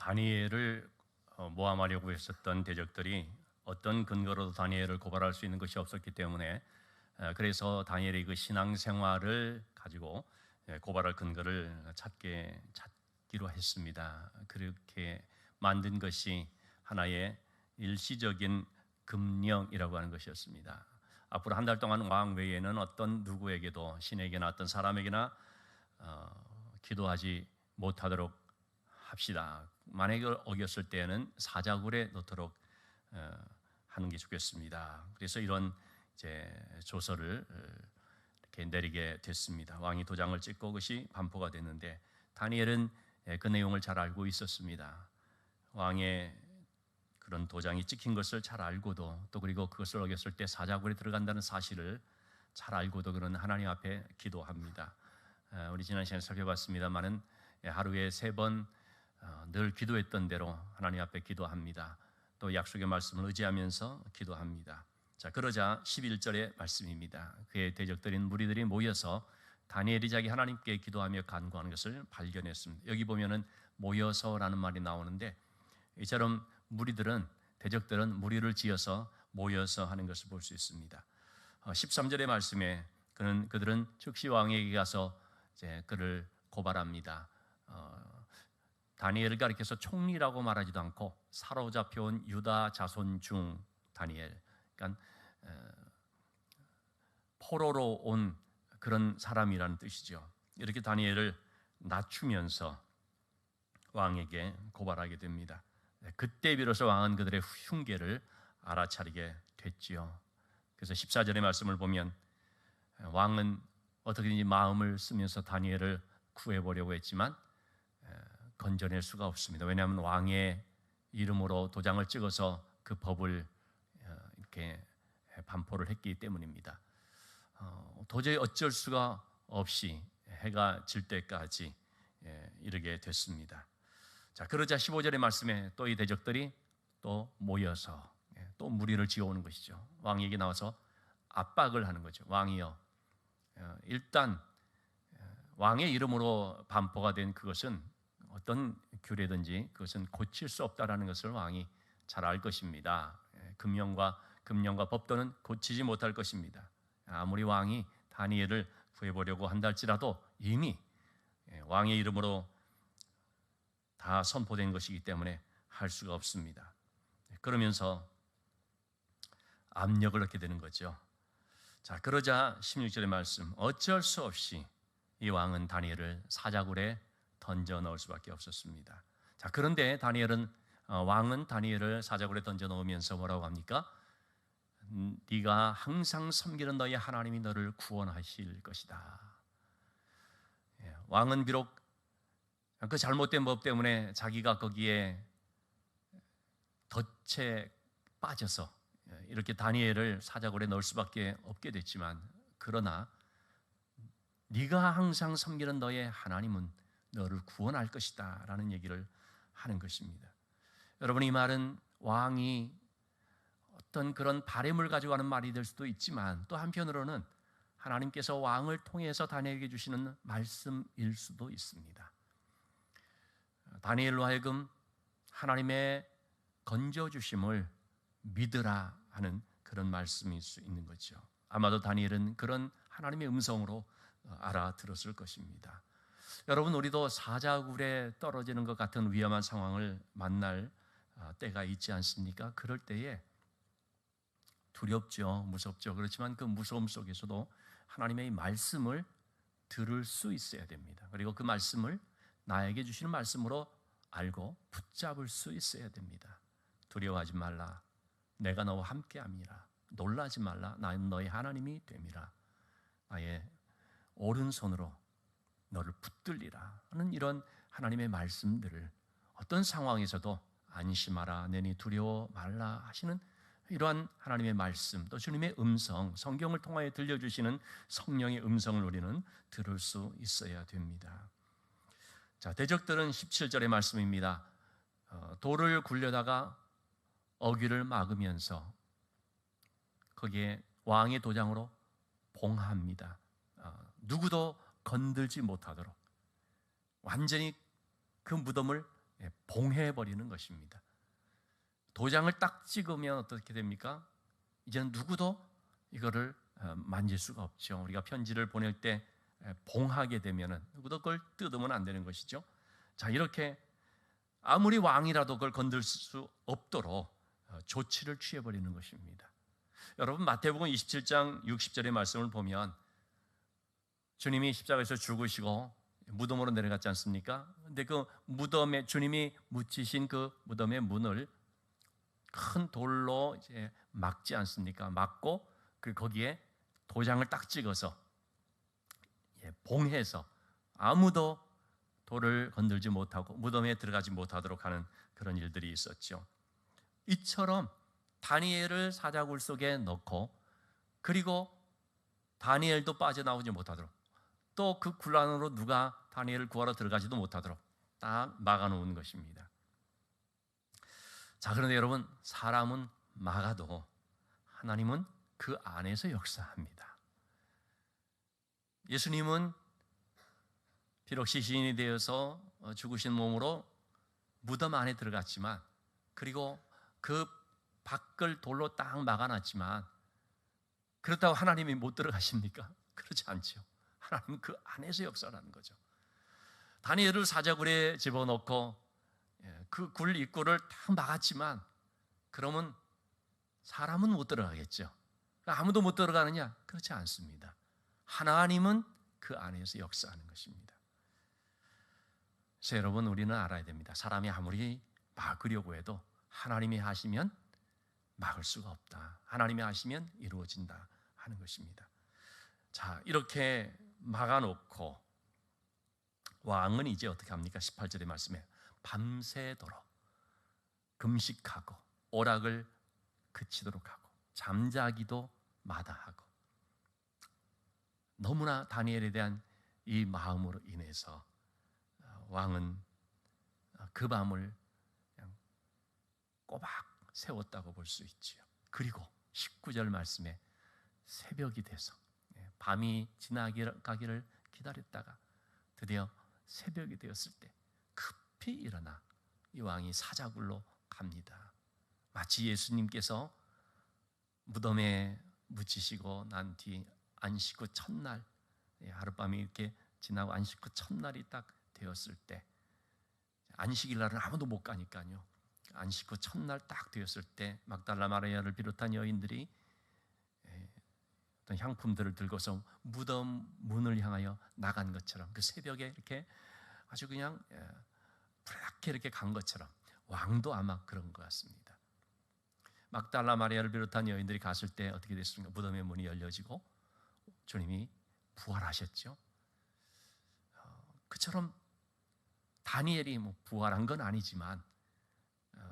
다니엘을 모함하려고 했었던 대적들이 어떤 근거로도 다니엘을 고발할 수 있는 것이 없었기 때문에 그래서 다니엘의 그 신앙생활을 가지고 고발할 근거를 찾기로 했습니다. 그렇게 만든 것이 하나의 일시적인 금령이라고 하는 것이었습니다. 앞으로 한 달 동안 왕 외에는 어떤 누구에게도 신에게나 어떤 사람에게나 기도하지 못하도록 합시다. 만약에 어겼을 때에는 사자굴에 넣도록 하는 게 좋겠습니다. 그래서 이런 이제 조서를 이렇게 내리게 됐습니다. 왕이 도장을 찍고 그것이 반포가 됐는데 다니엘은 그 내용을 잘 알고 있었습니다. 왕의 그런 도장이 찍힌 것을 잘 알고도 또 그리고 그것을 어겼을 때 사자굴에 들어간다는 사실을 잘 알고도 그런 하나님 앞에 기도합니다. 우리 지난 시간에 살펴봤습니다마는 하루에 3번 늘 기도했던 대로 하나님 앞에 기도합니다. 또 약속의 말씀을 의지하면서 기도합니다. 자, 그러자 11절의 말씀입니다. 그의 대적들인 무리들이 모여서 다니엘이 자기 하나님께 기도하며 간구하는 것을 발견했습니다. 여기 보면은 모여서라는 말이 나오는데 이처럼 대적들은 무리를 지어서 모여서 하는 것을 볼 수 있습니다. 13절의 말씀에 그들은 즉시 왕에게 가서 이제 그를 고발합니다. 다니엘을 가리켜서 총리라고 말하지도 않고 사로잡혀온 유다 자손 중 다니엘, 그러니까 포로로 온 그런 사람이라는 뜻이죠. 이렇게 다니엘을 낮추면서 왕에게 고발하게 됩니다. 그때 비로소 왕은 그들의 흉계를 알아차리게 됐지요. 그래서 14절의 말씀을 보면 왕은 어떻게든지 마음을 쓰면서 다니엘을 구해보려고 했지만 건져낼 수가 없습니다. 왜냐하면 왕의 이름으로 도장을 찍어서 그 법을 이렇게 반포를 했기 때문입니다. 도저히 어쩔 수가 없이 해가 질 때까지 이르게 됐습니다. 자, 그러자 15절의 말씀에 또 이 대적들이 또 모여서 또 무리를 지어오는 것이죠. 왕에게 나와서 압박을 하는 거죠. 왕이여, 일단 왕의 이름으로 반포가 된 그것은 어떤 규례든지 그것은 고칠 수 없다라는 것을 왕이 잘 알 것입니다. 금령과 법도는 고치지 못할 것입니다. 아무리 왕이 다니엘을 구해보려고 한다 할지라도 이미 왕의 이름으로 다 선포된 것이기 때문에 할 수가 없습니다. 그러면서 압력을 넣게 되는 거죠. 자, 그러자 16절의 말씀, 어쩔 수 없이 이 왕은 다니엘을 사자굴에 던져 넣을 수밖에 없었습니다. 자, 그런데 왕은 다니엘을 사자굴에 던져 넣으면서 뭐라고 합니까? 네가 항상 섬기는 너의 하나님이 너를 구원하실 것이다. 왕은 비록 그 잘못된 법 때문에 자기가 거기에 덫에 빠져서 이렇게 다니엘을 사자굴에 넣을 수밖에 없게 됐지만 그러나 네가 항상 섬기는 너의 하나님은 너를 구원할 것이다 라는 얘기를 하는 것입니다. 여러분, 이 말은 왕이 어떤 그런 바램을 가지고 하는 말이 될 수도 있지만 또 한편으로는 하나님께서 왕을 통해서 다니엘에게 주시는 말씀일 수도 있습니다. 다니엘로 하여금 하나님의 건져주심을 믿으라 하는 그런 말씀일 수 있는 거죠. 아마도 다니엘은 그런 하나님의 음성으로 알아들었을 것입니다. 여러분, 우리도 사자굴에 떨어지는 것 같은 위험한 상황을 만날 때가 있지 않습니까? 그럴 때에 두렵죠, 무섭죠. 그렇지만 그 무서움 속에서도 하나님의 말씀을 들을 수 있어야 됩니다. 그리고 그 말씀을 나에게 주시는 말씀으로 알고 붙잡을 수 있어야 됩니다. 두려워하지 말라, 내가 너와 함께함이라. 놀라지 말라, 나는 너의 하나님이 됨이라. 나의 오른손으로 너를 붙들리라 하는 이런 하나님의 말씀들을 어떤 상황에서도 안심하라, 내니 두려워 말라 하시는 이러한 하나님의 말씀, 또 주님의 음성, 성경을 통하여 들려주시는 성령의 음성을 우리는 들을 수 있어야 됩니다. 자, 대적들은 17절의 말씀입니다. 돌을 굴려다가 어귀를 막으면서 거기에 왕의 도장으로 봉합니다. 누구도 건들지 못하도록 완전히 그 무덤을 봉해버리는 것입니다. 도장을 딱 찍으면 어떻게 됩니까? 이제는 누구도 이거를 만질 수가 없죠. 우리가 편지를 보낼 때 봉하게 되면은 누구도 그걸 뜯으면 안 되는 것이죠. 자, 이렇게 아무리 왕이라도 그걸 건들 수 없도록 조치를 취해버리는 것입니다. 여러분, 마태복음 27장 60절의 말씀을 보면 주님이 십자가에서 죽으시고 무덤으로 내려갔지 않습니까? 근데 그 무덤에 주님이 묻히신 그 무덤의 문을 큰 돌로 이제 막지 않습니까? 막고 그 거기에 도장을 딱 찍어서 봉해서 아무도 돌을 건들지 못하고 무덤에 들어가지 못하도록 하는 그런 일들이 있었죠. 이처럼 다니엘을 사자굴 속에 넣고 그리고 다니엘도 빠져나오지 못하도록 또 그 굴 안으로 누가 다니엘을 구하러 들어가지도 못하도록 딱 막아놓은 것입니다. 자, 그런데 여러분, 사람은 막아도 하나님은 그 안에서 역사합니다. 예수님은 비록 시신이 되어서 죽으신 몸으로 무덤 안에 들어갔지만 그리고 그 밖을 돌로 딱 막아놨지만 그렇다고 하나님이 못 들어가십니까? 그렇지 않죠. 하나님은 그 안에서 역사하는 거죠. 다니엘을 사자굴에 집어넣고 그 굴 입구를 딱 막았지만 그러면 사람은 못 들어가겠죠. 아무도 못 들어가느냐? 그렇지 않습니다. 하나님은 그 안에서 역사하는 것입니다. 그래서 여러분, 우리는 알아야 됩니다. 사람이 아무리 막으려고 해도 하나님이 하시면 막을 수가 없다. 하나님이 하시면 이루어진다 하는 것입니다. 자, 이렇게 막아놓고 왕은 이제 어떻게 합니까? 18절의 말씀에 밤새도록 금식하고 오락을 그치도록 하고 잠자기도 마다하고 너무나 다니엘에 대한 이 마음으로 인해서 왕은 그 밤을 그냥 꼬박 세웠다고 볼 수 있지요. 그리고 19절 말씀에 새벽이 돼서 밤이 지나가기를 기다렸다가 드디어 새벽이 되었을 때 급히 일어나 이 왕이 사자굴로 갑니다. 마치 예수님께서 무덤에 묻히시고 난 뒤 안식 후 첫날, 하룻밤이 이렇게 지나고 안식 후 첫날이 딱 되었을 때, 안식일 날은 아무도 못 가니까요. 안식 후 첫날 딱 되었을 때 막달라 마리아를 비롯한 여인들이 어떤 향품들을 들고서 무덤 문을 향하여 나간 것처럼 그 새벽에 이렇게 아주 그냥 부렇게 이렇게 간 것처럼 왕도 아마 그런 것 같습니다. 막달라 마리아를 비롯한 여인들이 갔을 때 어떻게 됐습니까? 무덤의 문이 열려지고 주님이 부활하셨죠. 그처럼 다니엘이 부활한 건 아니지만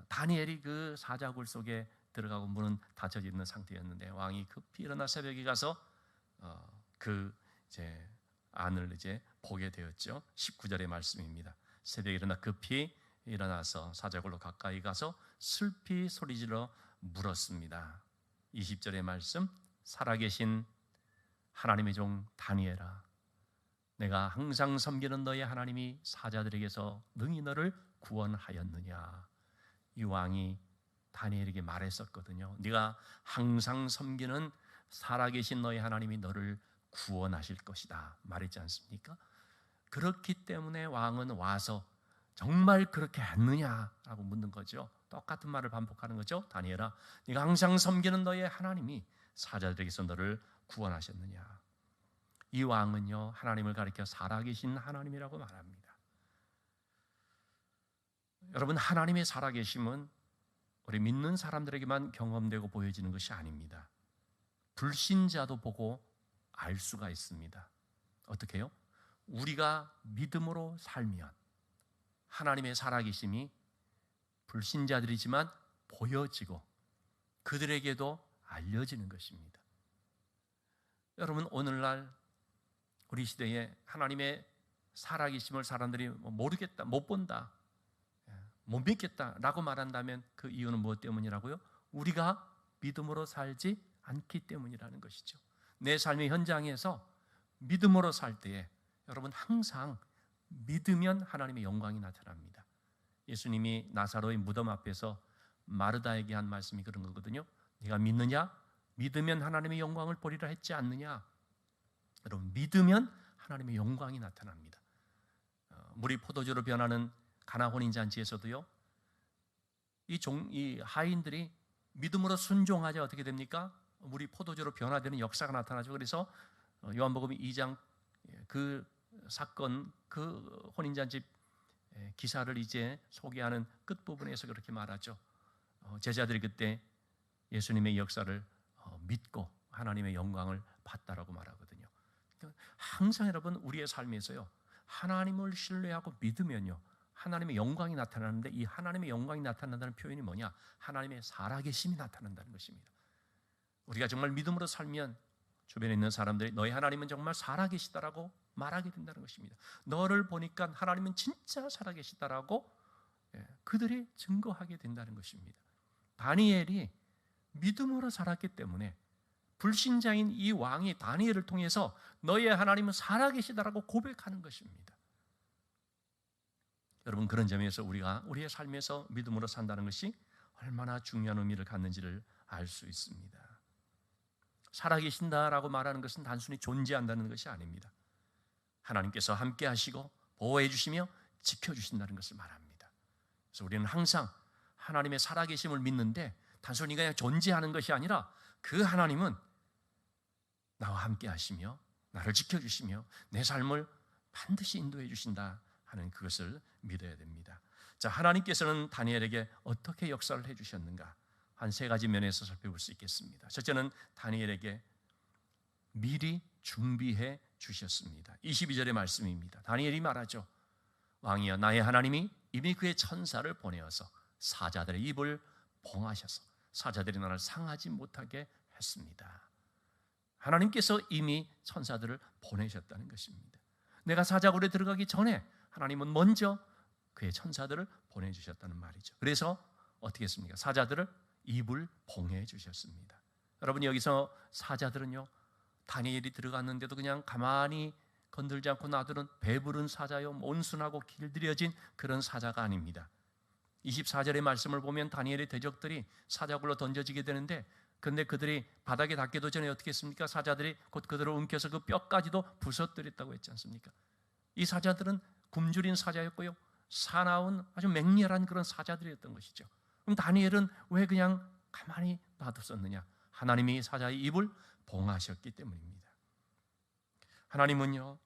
다니엘이 그 사자굴 속에 들어가고 문은 닫혀져 있는 상태였는데 왕이 급히 일어나 새벽에 가서 그 이제 안을 이제 보게 되었죠. 19절의 말씀입니다. 새벽에 일어나 급히 일어나서 사자굴로 가까이 가서 슬피 소리질러 물었습니다. 20절의 말씀, 살아계신 하나님의 종 다니엘아, 내가 항상 섬기는 너의 하나님이 사자들에게서 능히 너를 구원하였느냐. 이 왕이 다니엘에게 말했었거든요. 네가 항상 섬기는 살아계신 너의 하나님이 너를 구원하실 것이다 말했지 않습니까? 그렇기 때문에 왕은 와서 정말 그렇게 했느냐라고 묻는 거죠. 똑같은 말을 반복하는 거죠. 다니엘아, 네가 항상 섬기는 너의 하나님이 사자들에게서 너를 구원하셨느냐. 이 왕은요, 하나님을 가리켜 살아계신 하나님이라고 말합니다. 여러분, 하나님의 살아계심은 우리 믿는 사람들에게만 경험되고 보여지는 것이 아닙니다. 불신자도 보고 알 수가 있습니다. 어떻게 해요? 우리가 믿음으로 살면 하나님의 살아계심이 불신자들이지만 보여지고 그들에게도 알려지는 것입니다. 여러분, 오늘날 우리 시대에 하나님의 살아계심을 사람들이 모르겠다, 못 본다, 못 믿겠다라고 말한다면 그 이유는 무엇 때문이라고요? 우리가 믿음으로 살지 않기 때문이라는 것이죠. 내 삶의 현장에서 믿음으로 살 때에 여러분 항상 믿으면 하나님의 영광이 나타납니다. 예수님이 나사로의 무덤 앞에서 마르다에게 한 말씀이 그런 거거든요. 네가 믿느냐? 믿으면 하나님의 영광을 보리라 했지 않느냐? 여러분, 믿으면 하나님의 영광이 나타납니다. 물이 포도주로 변하는 가나 혼인잔치에서도요, 이 하인들이 믿음으로 순종하자 어떻게 됩니까? 물이 포도주로 변화되는 역사가 나타나죠. 그래서 요한복음 2장 그 사건, 그 혼인잔치 기사를 이제 소개하는 끝부분에서 그렇게 말하죠. 제자들이 그때 예수님의 역사를 믿고 하나님의 영광을 봤다라고 말하거든요. 그러니까 항상 여러분, 우리의 삶에서요, 하나님을 신뢰하고 믿으면요, 하나님의 영광이 나타나는데, 이 하나님의 영광이 나타난다는 표현이 뭐냐? 하나님의 살아계심이 나타난다는 것입니다. 우리가 정말 믿음으로 살면 주변에 있는 사람들이 너희 하나님은 정말 살아계시다라고 말하게 된다는 것입니다. 너를 보니까 하나님은 진짜 살아계시다라고 그들이 증거하게 된다는 것입니다. 다니엘이 믿음으로 살았기 때문에 불신자인 이 왕이 다니엘을 통해서 너희의 하나님은 살아계시다라고 고백하는 것입니다. 여러분, 그런 점에서 우리가 우리의 삶에서 믿음으로 산다는 것이 얼마나 중요한 의미를 갖는지를 알 수 있습니다. 살아계신다라고 말하는 것은 단순히 존재한다는 것이 아닙니다. 하나님께서 함께 하시고 보호해 주시며 지켜주신다는 것을 말합니다. 그래서 우리는 항상 하나님의 살아계심을 믿는데 단순히 그냥 존재하는 것이 아니라 그 하나님은 나와 함께 하시며 나를 지켜주시며 내 삶을 반드시 인도해 주신다 하는 그것을 믿어야 됩니다. 자, 하나님께서는 다니엘에게 어떻게 역사를 해주셨는가? 한 세 가지 면에서 살펴볼 수 있겠습니다. 첫째는 다니엘에게 미리 준비해 주셨습니다. 22절의 말씀입니다. 다니엘이 말하죠. 왕이여, 나의 하나님이 이미 그의 천사를 보내어서 사자들의 입을 봉하셔서 사자들이 나를 상하지 못하게 했습니다. 하나님께서 이미 천사들을 보내셨다는 것입니다. 내가 사자굴에 들어가기 전에 하나님은 먼저 그의 천사들을 보내주셨다는 말이죠. 그래서 어떻게 했습니까? 사자들을 입을 봉해 주셨습니다. 여러분, 여기서 사자들은요, 다니엘이 들어갔는데도 그냥 가만히 건들지 않고 놔두는 배부른 사자요, 온순하고 길들여진 그런 사자가 아닙니다. 24절의 말씀을 보면 다니엘의 대적들이 사자굴로 던져지게 되는데, 그런데 그들이 바닥에 닿기도 전에 어떻게 했습니까? 사자들이 곧 그들을 움켜서 그 뼈까지도 부서뜨렸다고 했지 않습니까? 이 사자들은 굶주린 사자였고요, 사나운 아주 맹렬한 그런 사자들이었던 것이죠. 그럼 다니엘은 왜 그냥 가만히 놔뒀었느냐? 하나님이 사자의 입을 봉하셨기 때문입니다. 하나님은요,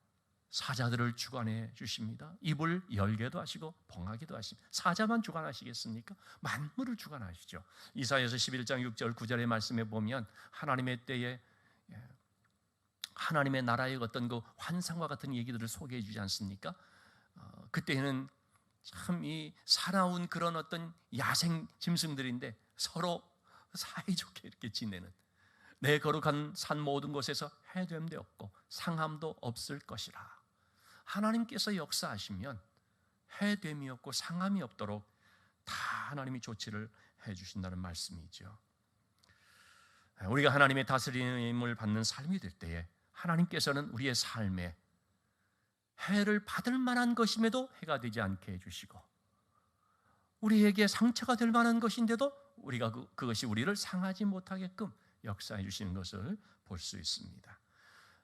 사자들을 주관해 주십니다. 입을 열게도 하시고 봉하기도 하십니다. 사자만 주관하시겠습니까? 만물을 주관하시죠. 이사야서 11장 6절 9절의 말씀에 보면 하나님의 때에 하나님의 나라의 어떤 그 환상과 같은 얘기들을 소개해 주지 않습니까? 그때는 참 이 사나운 그런 어떤 야생 짐승들인데 서로 사이좋게 이렇게 지내는, 내 거룩한 산 모든 곳에서 해됨도 없고 상함도 없을 것이라. 하나님께서 역사하시면 해됨이 없고 상함이 없도록 다 하나님이 조치를 해주신다는 말씀이죠. 우리가 하나님의 다스림을 받는 삶이 될 때에 하나님께서는 우리의 삶에 해를 받을 만한 것임에도 해가 되지 않게 해주시고, 우리에게 상처가 될 만한 것인데도 우리가 그것이 우리를 상하지 못하게끔 역사해 주시는 것을 볼 수 있습니다.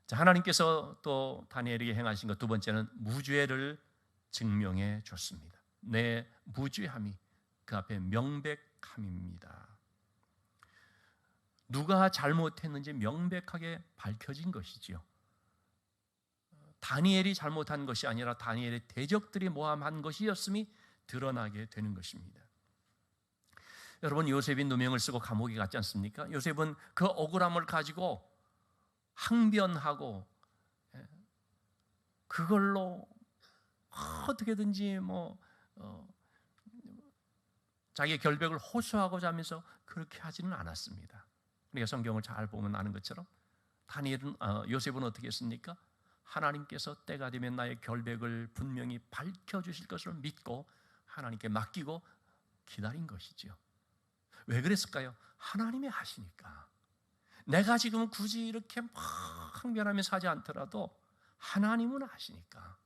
자, 하나님께서 또 다니엘에게 행하신 것 두 번째는 무죄를 증명해 줬습니다. 내 무죄함이 그 앞에 명백함입니다. 누가 잘못했는지 명백하게 밝혀진 것이지요. 다니엘이 잘못한 것이 아니라 다니엘의 대적들이 모함한 것이었음이 드러나게 되는 것입니다. 여러분, 요셉이 누명을 쓰고 감옥에 갔지 않습니까? 요셉은 그 억울함을 가지고 항변하고 그걸로 어떻게든지 자기의 결백을 호소하고자 하면서 그렇게 하지는 않았습니다. 우리가 성경을 잘 보면 아는 것처럼 요셉은 어떻게 했습니까? 하나님께서 때가 되면 나의 결백을 분명히 밝혀주실 것을 믿고 하나님께 맡기고 기다린 것이지요. 왜 그랬을까요? 하나님이 하시니까. 내가 지금 굳이 이렇게 막 항변하면서 하지 않더라도 하나님은 하시니까.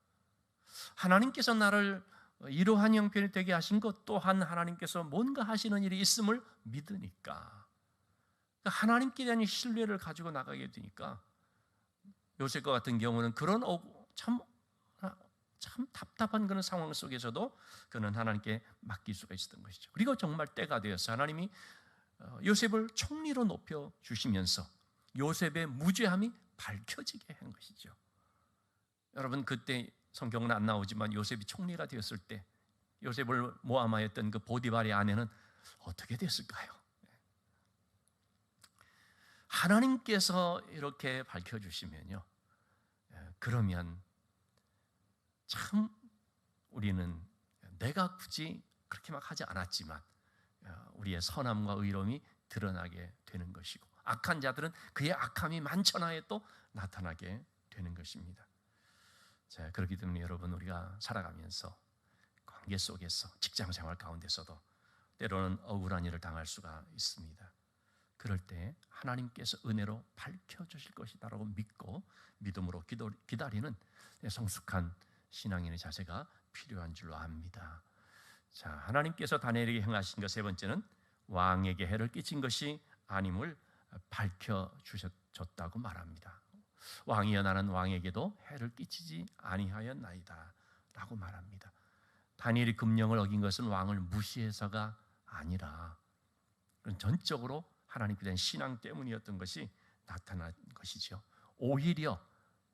하나님께서 나를 이러한 형편이 되게 하신 것 또한 하나님께서 뭔가 하시는 일이 있음을 믿으니까, 하나님께 대한 신뢰를 가지고 나가게 되니까 요셉과 같은 경우는 그런 참 답답한 그런 상황 속에서도 그는 하나님께 맡길 수가 있었던 것이죠. 그리고 정말 때가 되어서 하나님이 요셉을 총리로 높여 주시면서 요셉의 무죄함이 밝혀지게 한 것이죠. 여러분, 그때 성경은 안 나오지만 요셉이 총리가 되었을 때 요셉을 모함하였던 그 보디발의 아내는 어떻게 됐을까요? 하나님께서 이렇게 밝혀주시면요, 그러면 참 우리는 내가 굳이 그렇게 막 하지 않았지만 우리의 선함과 의로움이 드러나게 되는 것이고, 악한 자들은 그의 악함이 만천하에 또 나타나게 되는 것입니다. 자, 그렇기 때문에 여러분, 우리가 살아가면서 관계 속에서, 직장 생활 가운데서도 때로는 억울한 일을 당할 수가 있습니다. 그럴 때 하나님께서 은혜로 밝혀주실 것이다라고 믿고 믿음으로 기다리는 성숙한 신앙인의 자세가 필요한 줄로 압니다. 자, 하나님께서 다니엘에게 행하신 것 세 번째는 왕에게 해를 끼친 것이 아님을 밝혀주셨다고 말합니다. 왕이여 나는 왕에게도 해를 끼치지 아니하였나이다 라고 말합니다. 다니엘이 금령을 어긴 것은 왕을 무시해서가 아니라 전적으로 하나님께 대한 신앙 때문이었던 것이 나타난 것이죠. 오히려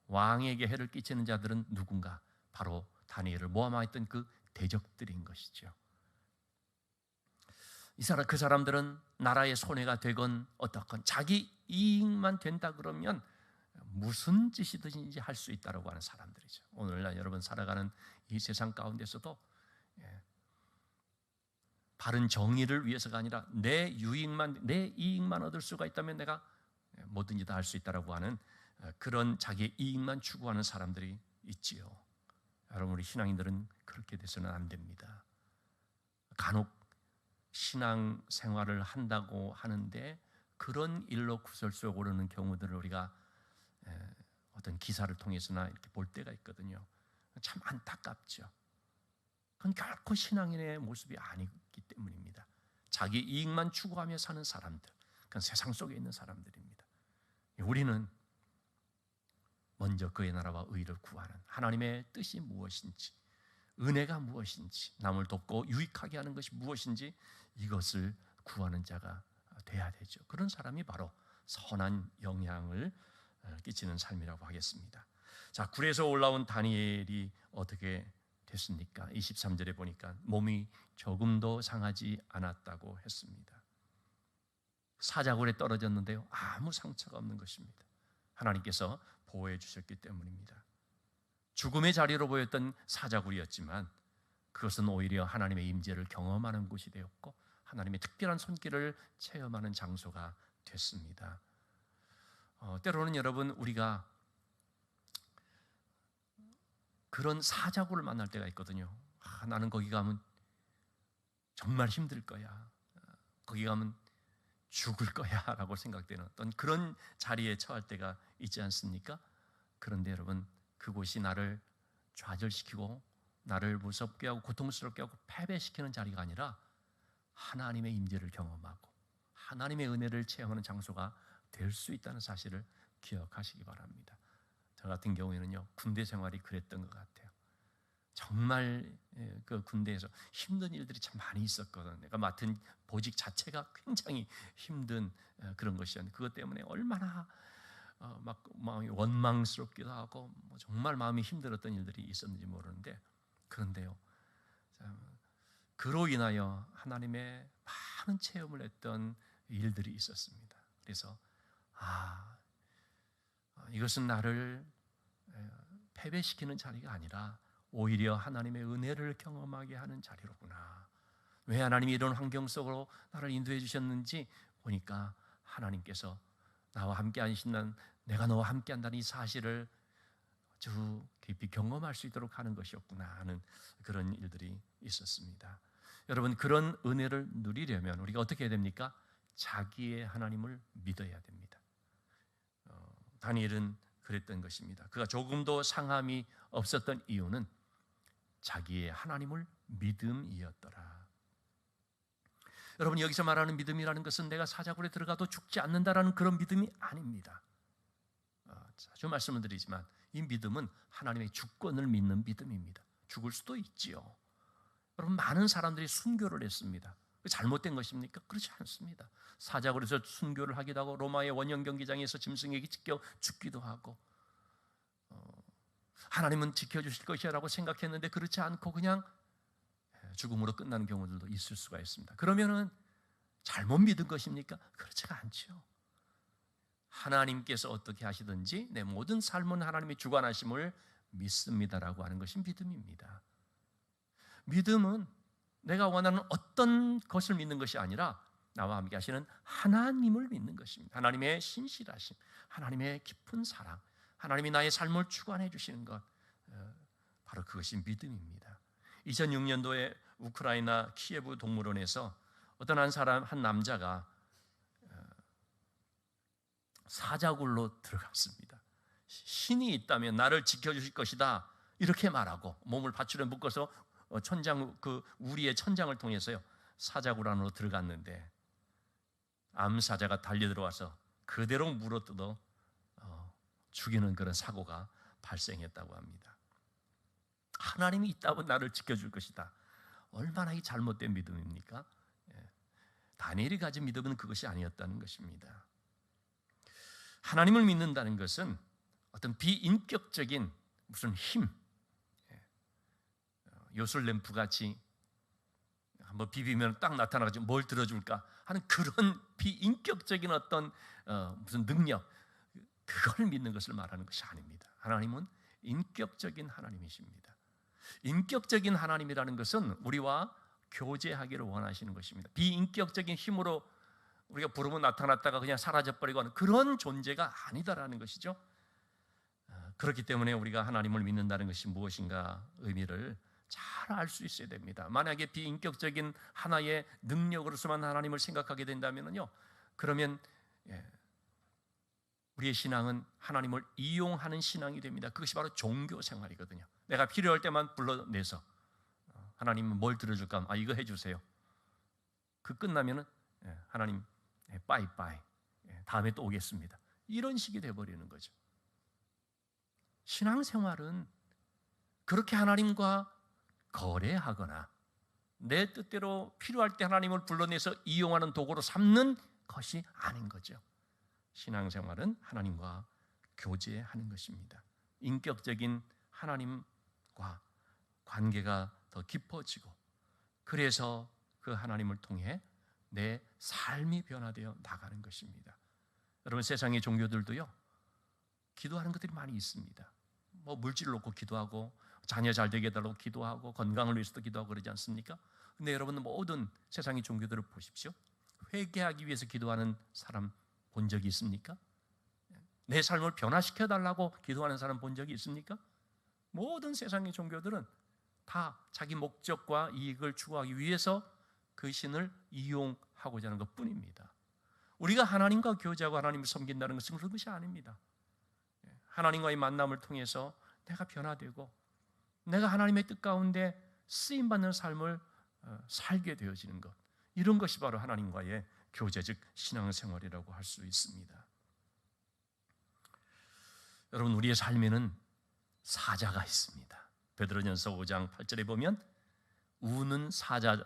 왕에게 해를 끼치는 자들은 누군가? 바로 다니엘을 모함하였던 그 대적들인 것이죠. 그 사람들은 나라의 손해가 되건 어떻건 자기 이익만 된다 그러면 무슨 짓이든지 할 수 있다고 하는 사람들이죠. 오늘날 여러분 살아가는 이 세상 가운데서도 바른 정의를 위해서가 아니라 내 이익만 얻을 수가 있다면 내가 뭐든지 다 할 수 있다고 하는 그런 자기의 이익만 추구하는 사람들이 있지요. 여러분, 우리 신앙인들은 그렇게 돼서는 안 됩니다. 간혹 신앙 생활을 한다고 하는데 그런 일로 구설수에 오르는 경우들을 우리가 어떤 기사를 통해서나 이렇게 볼 때가 있거든요. 참 안타깝죠. 그건 결코 신앙인의 모습이 아니기 때문입니다. 자기 이익만 추구하며 사는 사람들, 그건 세상 속에 있는 사람들입니다. 우리는 먼저 그의 나라와 의를 구하는 하나님의 뜻이 무엇인지, 은혜가 무엇인지, 남을 돕고 유익하게 하는 것이 무엇인지 이것을 구하는 자가 돼야 되죠. 그런 사람이 바로 선한 영향을 끼치는 삶이라고 하겠습니다. 자, 굴에서 올라온 다니엘이 어떻게 됐습니까? 23절에 보니까 몸이 조금도 상하지 않았다고 했습니다. 사자굴에 떨어졌는데요, 아무 상처가 없는 것입니다. 하나님께서 보호해 주셨기 때문입니다. 죽음의 자리로 보였던 사자굴이었지만 그것은 오히려 하나님의 임재를 경험하는 곳이 되었고 하나님의 특별한 손길을 체험하는 장소가 됐습니다. 때로는 여러분, 우리가 그런 사자굴을 만날 때가 있거든요. 나는 거기 가면 정말 힘들 거야, 거기 가면 죽을 거야 라고 생각되는 어떤 그런 자리에 처할 때가 있지 않습니까? 그런데 여러분, 그곳이 나를 좌절시키고 나를 무섭게 하고 고통스럽게 하고 패배시키는 자리가 아니라 하나님의 임재를 경험하고 하나님의 은혜를 체험하는 장소가 될 수 있다는 사실을 기억하시기 바랍니다. 저 같은 경우에는요, 군대 생활이 그랬던 것 같아요. 정말 그 군대에서 힘든 일들이 참 많이 있었거든요. 내가 맡은 보직 자체가 굉장히 힘든 그런 것이었는데 그것 때문에 얼마나 막 마음이 원망스럽기도 하고 정말 마음이 힘들었던 일들이 있었는지 모르는데, 그런데요, 그로 인하여 하나님의 많은 체험을 했던 일들이 있었습니다. 그래서 이것은 나를 패배시키는 자리가 아니라 오히려 하나님의 은혜를 경험하게 하는 자리로구나. 왜 하나님이 이런 환경 속으로 나를 인도해 주셨는지 보니까 하나님께서 나와 함께 하신다는, 내가 너와 함께 한다는 이 사실을 아주 깊이 경험할 수 있도록 하는 것이었구나 하는 그런 일들이 있었습니다. 여러분, 그런 은혜를 누리려면 우리가 어떻게 해야 됩니까? 자기의 하나님을 믿어야 됩니다. 다니엘은 그랬던 것입니다. 그가 조금도 상함이 없었던 이유는 자기의 하나님을 믿음이었더라. 여러분, 여기서 말하는 믿음이라는 것은 내가 사자굴에 들어가도 죽지 않는다라는 그런 믿음이 아닙니다. 자주 말씀을 드리지만 이 믿음은 하나님의 주권을 믿는 믿음입니다. 죽을 수도 있지요. 여러분, 많은 사람들이 순교를 했습니다. 잘못된 것입니까? 그렇지 않습니다. 사자굴에서 순교를 하기도 하고 로마의 원형 경기장에서 짐승에게 찢겨 죽기도 하고 하나님은 지켜주실 것이라고 생각했는데 그렇지 않고 그냥 죽음으로 끝나는 경우들도 있을 수가 있습니다. 그러면은 잘못 믿은 것입니까? 그렇지가 않죠. 하나님께서 어떻게 하시든지 내 모든 삶은 하나님의 주관하심을 믿습니다라고 하는 것이 믿음입니다. 믿음은 내가 원하는 어떤 것을 믿는 것이 아니라 나와 함께 하시는 하나님을 믿는 것입니다. 하나님의 신실하심, 하나님의 깊은 사랑, 하나님이 나의 삶을 주관해 주시는 것, 바로 그것이 믿음입니다. 2006년도에 우크라이나 키예브 동물원에서 어떤 한 남자가 사자굴로 들어갔습니다. 신이 있다면 나를 지켜주실 것이다 이렇게 말하고 몸을 밧줄에 묶어서 그 우리의 천장을 통해서요 사자굴 안으로 들어갔는데 암사자가 달려들어와서 그대로 물어뜯어 죽이는 그런 사고가 발생했다고 합니다. 하나님이 있다면 나를 지켜줄 것이다. 얼마나 이 잘못된 믿음입니까? 다니엘이 가진 믿음은 그것이 아니었다는 것입니다. 하나님을 믿는다는 것은 어떤 비인격적인 무슨 힘, 요술램프 같이 한번 비비면 딱 나타나가지고 뭘 들어줄까 하는 그런 비인격적인 어떤 무슨 능력, 그걸 믿는 것을 말하는 것이 아닙니다. 하나님은 인격적인 하나님이십니다. 인격적인 하나님이라는 것은 우리와 교제하기를 원하시는 것입니다. 비인격적인 힘으로 우리가 부르면 나타났다가 그냥 사라져버리고 하는 그런 존재가 아니다라는 것이죠. 그렇기 때문에 우리가 하나님을 믿는다는 것이 무엇인가 의미를 잘 알 수 있어야 됩니다. 만약에 비인격적인 하나의 능력으로서만 하나님을 생각하게 된다면요, 그러면 우리의 신앙은 하나님을 이용하는 신앙이 됩니다. 그것이 바로 종교 생활이거든요. 내가 필요할 때만 불러내서 하나님은 뭘 들어줄까? 이거 해주세요. 그 끝나면은 하나님 빠이빠이, 다음에 또 오겠습니다. 이런 식이 돼버리는 거죠. 신앙생활은 그렇게 하나님과 거래하거나 내 뜻대로 필요할 때 하나님을 불러내서 이용하는 도구로 삼는 것이 아닌 거죠. 신앙생활은 하나님과 교제하는 것입니다. 인격적인 하나님과 관계가 더 깊어지고 그래서 그 하나님을 통해 내 삶이 변화되어 나가는 것입니다. 여러분, 세상의 종교들도요 기도하는 것들이 많이 있습니다. 물질을 놓고 기도하고 자녀 잘 되게 해달라고 기도하고 건강을 위해서도 기도하고 그러지 않습니까? 근데 여러분, 모든 세상의 종교들을 보십시오. 회개하기 위해서 기도하는 사람 본 적이 있습니까? 내 삶을 변화시켜 달라고 기도하는 사람 본 적이 있습니까? 모든 세상의 종교들은 다 자기 목적과 이익을 추구하기 위해서 그 신을 이용하고자 하는 것뿐입니다. 우리가 하나님과 교제하고 하나님을 섬긴다는 것은 그런 것이 아닙니다. 하나님과의 만남을 통해서 내가 변화되고 내가 하나님의 뜻 가운데 쓰임받는 삶을 살게 되어지는 것, 이런 것이 바로 하나님과의 교제, 즉 신앙생활이라고 할 수 있습니다. 여러분, 우리의 삶에는 사자가 있습니다. 베드로전서 5장 8절에 보면 우는 사자,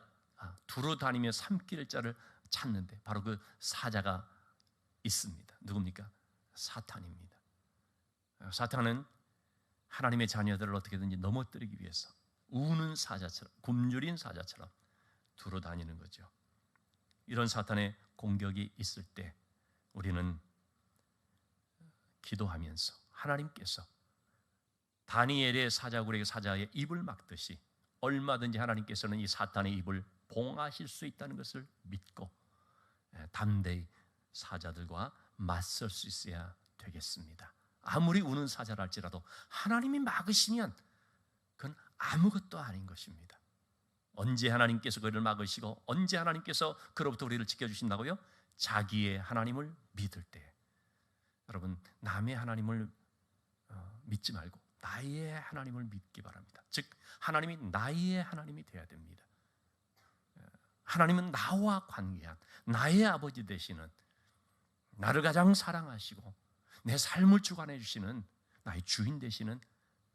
두루 다니며 삼킬 자를 찾는데 바로 그 사자가 있습니다. 누굽니까? 사탄입니다. 사탄은 하나님의 자녀들을 어떻게든지 넘어뜨리기 위해서 우는 사자처럼, 굶주린 사자처럼 두루 다니는 거죠. 이런 사탄의 공격이 있을 때 우리는 기도하면서 하나님께서 다니엘의 사자굴의 사자의 입을 막듯이 얼마든지 하나님께서는 이 사탄의 입을 봉하실 수 있다는 것을 믿고 담대히 사자들과 맞설 수 있어야 되겠습니다. 아무리 우는 사자랄지라도 하나님이 막으시면 그건 아무것도 아닌 것입니다. 언제 하나님께서 그를 막으시고 언제 하나님께서 그로부터 우리를 지켜주신다고요? 자기의 하나님을 믿을 때. 여러분, 남의 하나님을 믿지 말고 나의 하나님을 믿기 바랍니다. 즉 하나님이 나의 하나님이 되어야 됩니다. 하나님은 나와 관계한 나의 아버지 되시는, 나를 가장 사랑하시고 내 삶을 주관해 주시는 나의 주인 되시는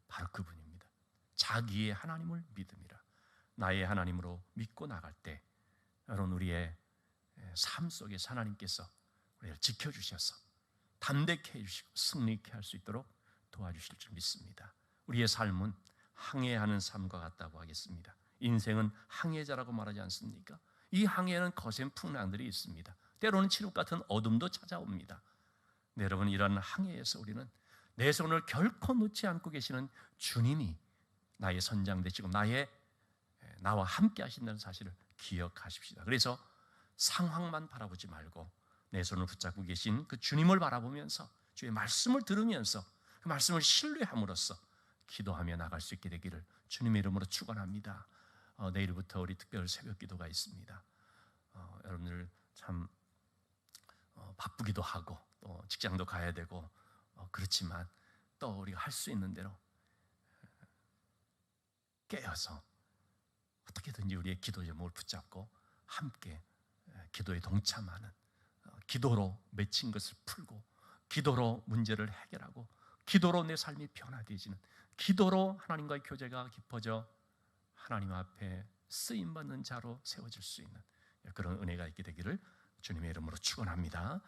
바로 그분입니다. 자기의 하나님을 믿음이라. 나의 하나님으로 믿고 나갈 때 여러분 우리의 삶 속에서 하나님께서 우리를 지켜주셔서 담대케 해주시고 승리케 할 수 있도록 도와주실 줄 믿습니다. 우리의 삶은 항해하는 삶과 같다고 하겠습니다. 인생은 항해자라고 말하지 않습니까? 이 항해에는 거센 풍랑들이 있습니다. 때로는 칠흑 같은 어둠도 찾아옵니다. 네, 여러분 이런 항해에서 우리는 내 손을 결코 놓지 않고 계시는 주님이 나의 선장 되시고 나와 함께 하신다는 사실을 기억하십시다. 그래서 상황만 바라보지 말고 내 손을 붙잡고 계신 그 주님을 바라보면서 주의 말씀을 들으면서 그 말씀을 신뢰함으로써 기도하며 나갈 수 있게 되기를 주님의 이름으로 축원합니다. 내일부터 우리 특별 새벽 기도가 있습니다. 여러분들 참 바쁘기도 하고 또 직장도 가야 되고 그렇지만 또 우리가 할 수 있는 대로 깨어서 어떻게든지 우리의 기도 제목을 붙잡고 함께 기도에 동참하는, 기도로 맺힌 것을 풀고 기도로 문제를 해결하고 기도로 내 삶이 변화되어지는, 기도로 하나님과의 교제가 깊어져 하나님 앞에 쓰임받는 자로 세워질 수 있는 그런 은혜가 있게 되기를 주님의 이름으로 축원합니다.